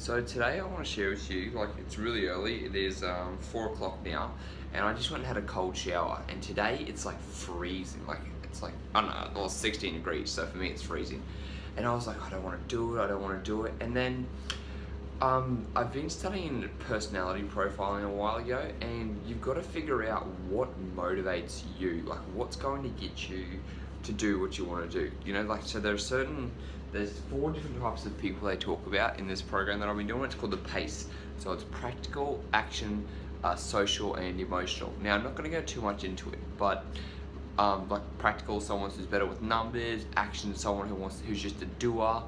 So today I want to share with you, like it's really early, it is 4 o'clock now, and I just went and had a cold shower, and today it's like freezing, like it's like, I don't know, well 16 degrees, so for me it's freezing. And I was like, I don't want to do it, and then I've been studying personality profiling a while ago, and you've got to figure out what motivates you, like what's going to get you to do what you want to do. You know, like, so there's 4 different types of people they talk about in this program that I've been doing. It's called the PACE. So it's practical, action, social, and emotional. Now, I'm not going to go too much into it, but like practical, someone who's better with numbers; action, someone who's just a doer;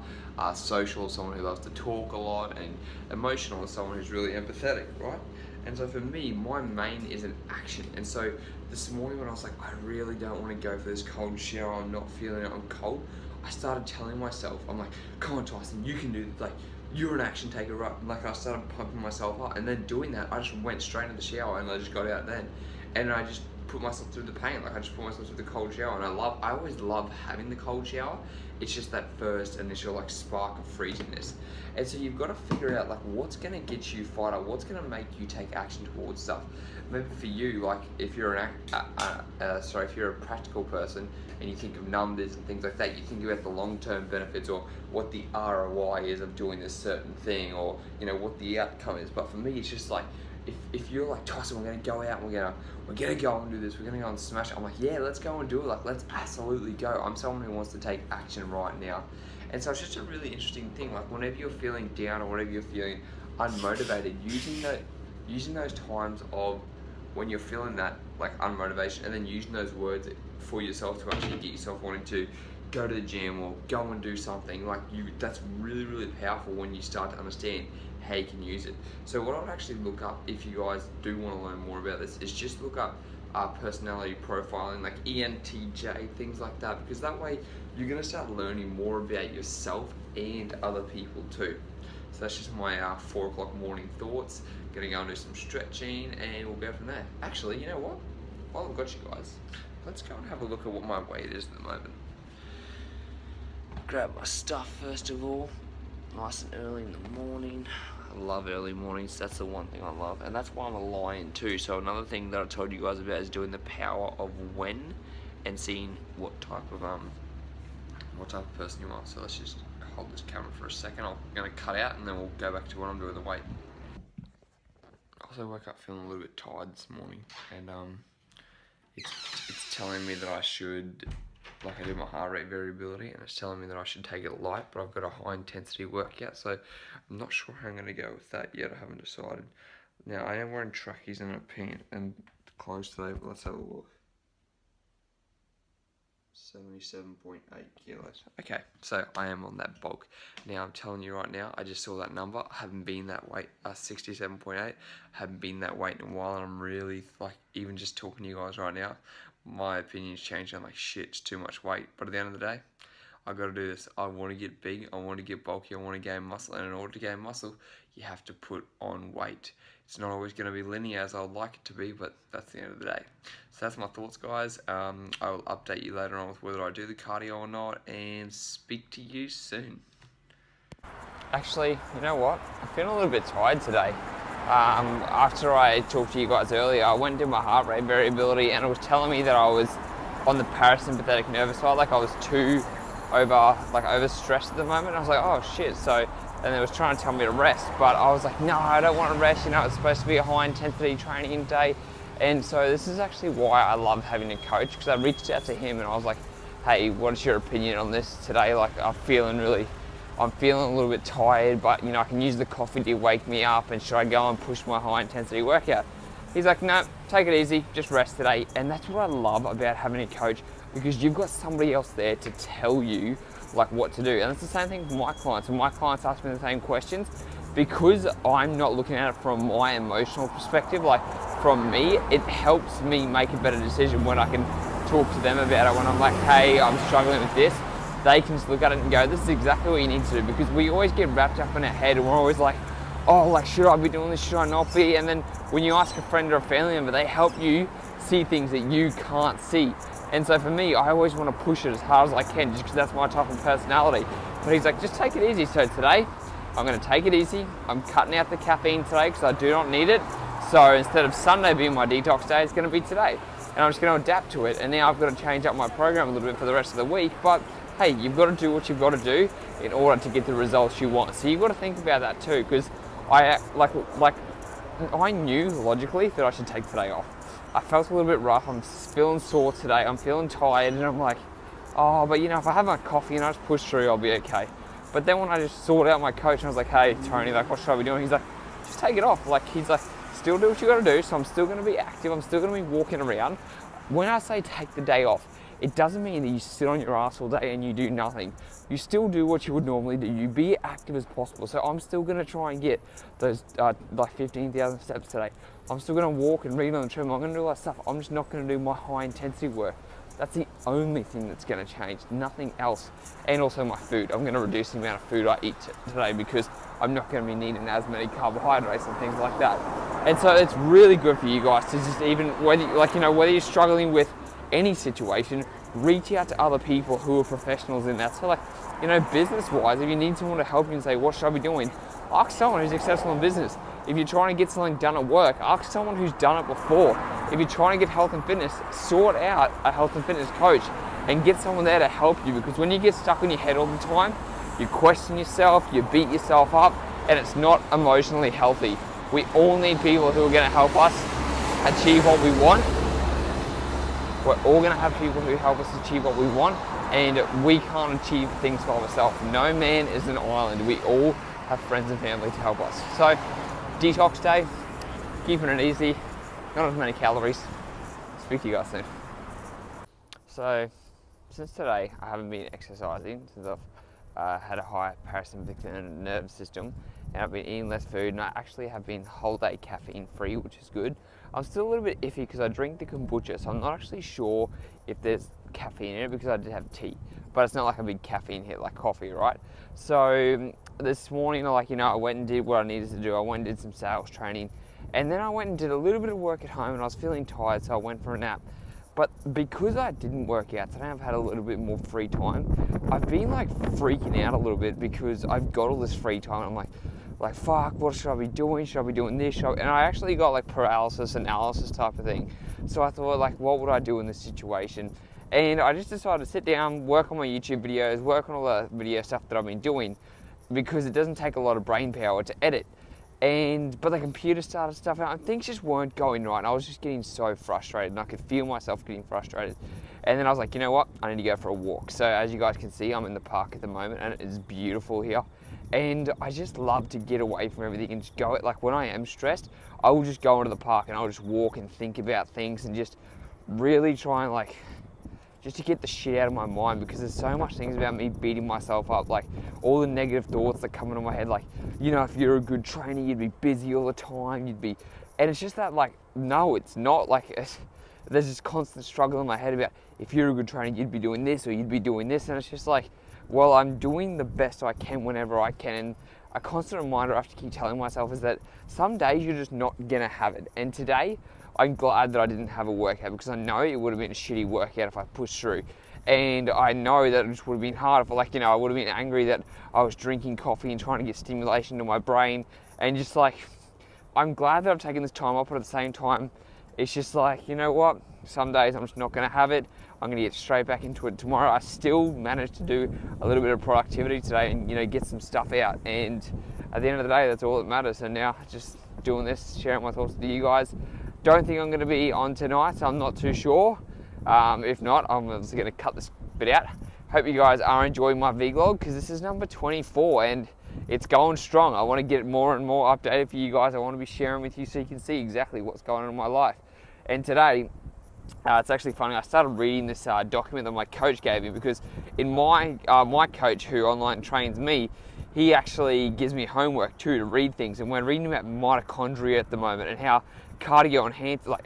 social, someone who loves to talk a lot; and emotional is someone who's really empathetic, right? And so for me, my main is an action. And so this morning when I was like, I really don't want to go for this cold shower, I'm not feeling it, I'm cold, I started telling myself, I'm like, come on Tyson, you can do this, like, you're an action taker, right? Like, I started pumping myself up, and then doing that, I just went straight into the shower, and I just got out then. And I just put myself through the pain, like I just put myself through the cold shower, and I always love having the cold shower. It's just that first initial like spark of freezingness. And so you've got to figure out like what's going to get you fired up, what's going to make you take action towards stuff. Maybe for you, like if you're if you're a practical person and you think of numbers and things like that, you think about the long-term benefits or what the ROI is of doing this certain thing, or you know what the outcome is. But for me, it's just like, if you're like, Tyson, we're gonna go out and we're gonna go and do this, we're gonna go and smash it, I'm like, yeah, let's go and do it, like let's absolutely go. I'm someone who wants to take action right now. And so it's just a really interesting thing, like whenever you're feeling down or whenever you're feeling unmotivated, using those times of when you're feeling that like unmotivation, and then using those words for yourself to actually get yourself wanting to go to the gym or go and do something, like that's really, really powerful when you start to understand how you can use it. So what I would actually look up, if you guys do want to learn more about this, is just look up personality profiling, like ENTJ, things like that, because that way you're going to start learning more about yourself and other people too. So that's just my 4 o'clock morning thoughts. Gonna go and do some stretching, and we'll go from there. Actually, you know what? While I've got you guys, let's go and have a look at what my weight is at the moment. Grab my stuff first of all, nice and early in the morning. I love early mornings, that's the one thing I love, and that's why I'm a lion too. So another thing that I told you guys about is doing the power of when, and seeing what type of person you are. So let's just hold this camera for a second. I'm gonna cut out and then we'll go back to what I'm doing with the weight. I also woke up feeling a little bit tired this morning, and it's telling me that I should, like I do my heart rate variability, and it's telling me that I should take it light, but I've got a high intensity workout, so I'm not sure how I'm going to go with that yet. I haven't decided. Now I am wearing trackies and a pant and clothes today, but let's have a look. 77.8 kilos. Okay, so I am on that bulk. Now I'm telling you right now, I just saw that number. I haven't been that weight, 67.8. Haven't been that weight in a while, and I'm really, like, even just talking to you guys right now, my opinion's changed. I'm like, shit, it's too much weight. But at the end of the day, I got to do this. I want to get big, I want to get bulky, I want to gain muscle, and in order to gain muscle, you have to put on weight. It's not always going to be linear as I'd like it to be, but that's the end of the day. So that's my thoughts, guys. I will update you later on with whether I do the cardio or not, and speak to you soon. Actually, you know what? I'm feeling a little bit tired today. After I talked to you guys earlier, I went and did my heart rate variability, and it was telling me that I was on the parasympathetic nervous side, like I was too overstressed at the moment. I was like, oh shit. So, and it was trying to tell me to rest, but I was like, no, I don't want to rest. You know, it's supposed to be a high intensity training day. And so this is actually why I love having a coach, because I reached out to him and I was like, hey, what's your opinion on this today? Like, I'm feeling a little bit tired, but you know, I can use the coffee to wake me up, and should I go and push my high intensity workout? He's like, no, take it easy, just rest today. And that's what I love about having a coach, because you've got somebody else there to tell you like what to do. And it's the same thing for my clients. When my clients ask me the same questions, because I'm not looking at it from my emotional perspective, like from me, it helps me make a better decision when I can talk to them about it. When I'm like, hey, I'm struggling with this, they can just look at it and go, this is exactly what you need to do. Because we always get wrapped up in our head, and we're always like, oh, like, should I be doing this, should I not be? And then when you ask a friend or a family member, they help you see things that you can't see. And so for me, I always want to push it as hard as I can, just because that's my type of personality. But he's like, just take it easy. So today, I'm going to take it easy. I'm cutting out the caffeine today because I do not need it. So instead of Sunday being my detox day, it's going to be today. And I'm just going to adapt to it. And now I've got to change up my program a little bit for the rest of the week. But hey, you've got to do what you've got to do in order to get the results you want. So you've got to think about that too, because I knew logically that I should take today off. I felt a little bit rough. I'm feeling sore today. I'm feeling tired, and I'm like, oh, but you know, if I have my coffee and I just push through, I'll be okay. But then when I just sorted out my coach and I was like, hey, Tony, like, what should I be doing? He's like, just take it off. Like, he's like, still do what you got to do. So I'm still going to be active. I'm still going to be walking around. When I say take the day off, it doesn't mean that you sit on your ass all day and you do nothing. You still do what you would normally do. You be active as possible. So I'm still going to try and get those like 15,000 steps today. I'm still going to walk and read on the treadmill. I'm going to do all that stuff. I'm just not going to do my high intensity work. That's the only thing that's going to change, nothing else. And also my food. I'm going to reduce the amount of food I eat today because I'm not going to be needing as many carbohydrates and things like that. And so it's really good for you guys to just even, whether you're struggling with any situation, reach out to other people who are professionals in that. So like, you know, business-wise, if you need someone to help you and say, what should I be doing? Ask someone who's successful in business. If you're trying to get something done at work, ask someone who's done it before. If you're trying to get health and fitness, sort out a health and fitness coach and get someone there to help you, because when you get stuck in your head all the time, you question yourself, you beat yourself up, and it's not emotionally healthy. We all need people who are going to help us achieve what we want. We're all going to have people who help us achieve what we want, and we can't achieve things by ourselves. No man is an island. We all have friends and family to help us. So, detox day, keeping it easy, not as many calories. Speak to you guys soon. So, since today, I haven't been exercising since I've had a high parasympathetic nervous system, and I've been eating less food, and I actually have been whole day caffeine free, which is good. I'm still a little bit iffy because I drink the kombucha, so I'm not actually sure if there's caffeine in it because I did have tea, but it's not like a big caffeine hit like coffee, right? So this morning, I went and did what I needed to do. I went and did some sales training, and then I went and did a little bit of work at home, and I was feeling tired, so I went for a nap. But because I didn't work out today, I've had a little bit more free time. I've been like freaking out a little bit because I've got all this free time. I'm like, fuck, what should I be doing? Should I be doing this? And I actually got like paralysis analysis type of thing. So I thought, like, what would I do in this situation? And I just decided to sit down, work on my YouTube videos, work on all the video stuff that I've been doing, because it doesn't take a lot of brain power to edit. But the computer started stuff out and things just weren't going right. And I was just getting so frustrated, and I could feel myself getting frustrated. And then I was like, you know what? I need to go for a walk. So as you guys can see, I'm in the park at the moment, and it is beautiful here. And I just love to get away from everything and just go. Like when I am stressed, I will just go into the park and I'll just walk and think about things and just really try and just to get the shit out of my mind, because there's so much things about me beating myself up, like all the negative thoughts that come into my head, like, you know, if you're a good trainer, you'd be busy all the time, and it's just that, like, no, it's not, there's this constant struggle in my head about, if you're a good trainer, you'd be doing this, or you'd be doing this, and it's just like, well, I'm doing the best I can whenever I can, and a constant reminder I have to keep telling myself is that some days you're just not gonna have it, and today, I'm glad that I didn't have a workout, because I know it would have been a shitty workout if I pushed through. And I know that it just would have been hard if I would have been angry that I was drinking coffee and trying to get stimulation to my brain. And just I'm glad that I've taken this time off, but at the same time, it's just you know what? Some days I'm just not going to have it. I'm going to get straight back into it tomorrow. I still managed to do a little bit of productivity today and, get some stuff out. And at the end of the day, that's all that matters. And now just doing this, sharing my thoughts with you guys. Don't think I'm going to be on tonight, I'm not too sure. If not, I'm just going to cut this bit out. Hope you guys are enjoying my vlog, because this is number 24 and it's going strong. I want to get more and more updated for you guys. I want to be sharing with you so you can see exactly what's going on in my life. And today, it's actually funny, I started reading this document that my coach gave me, because in my coach who online trains me, he actually gives me homework too to read things. And we're reading about mitochondria at the moment and how cardio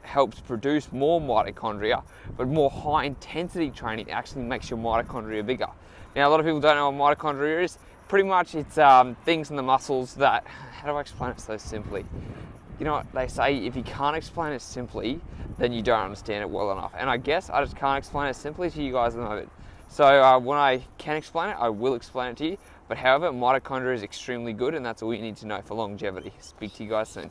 helps produce more mitochondria, but more high intensity training actually makes your mitochondria bigger. Now, a lot of people don't know what mitochondria is. Pretty much it's things in the muscles that, how do I explain it so simply? You know what they say, if you can't explain it simply, then you don't understand it well enough. And I guess I just can't explain it simply to you guys at the moment. So when I can explain it, I will explain it to you. But however, mitochondria is extremely good, and that's all you need to know for longevity. Speak to you guys soon.